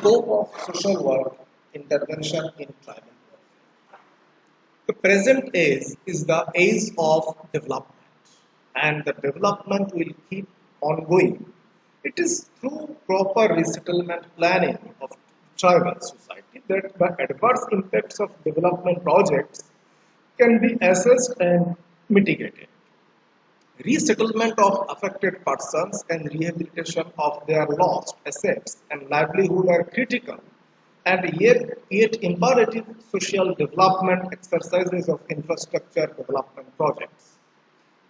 scope of social work intervention in tribal warfare. The present age is the age of development, and the development will keep on going. It is through proper resettlement planning of tribal society that the adverse impacts of development projects can be assessed and mitigated. Resettlement of affected persons and rehabilitation of their lost assets and livelihood are critical and yet imperative social development exercises of infrastructure development projects.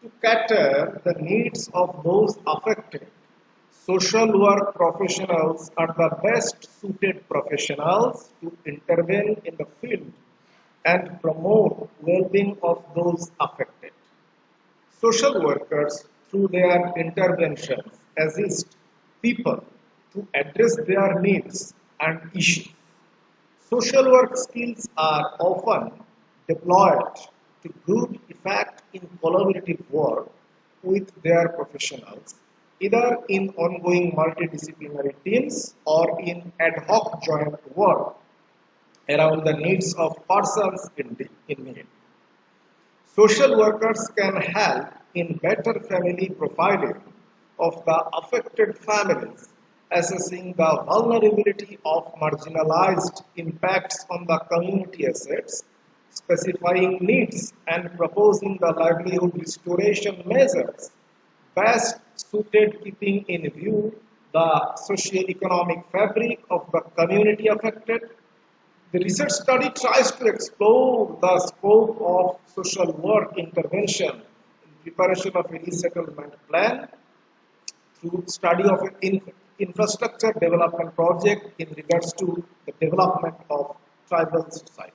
To cater the needs of those affected, social work professionals are the best suited professionals to intervene in the field and promote well-being of those affected. Social workers, through their interventions, assist people to address their needs and issues. Social work skills are often deployed to good effect in collaborative work with their professionals, either in ongoing multidisciplinary teams or in ad hoc joint work around the needs of persons in need. Social workers can help in better family profiling of the affected families, assessing the vulnerability of marginalized impacts on the community assets, specifying needs and proposing the livelihood restoration measures best suited keeping in view the socio-economic fabric of the community affected. The research study tries to explore the scope of social work intervention in preparation of a resettlement plan through study of an infrastructure development project in regards to the development of tribal society.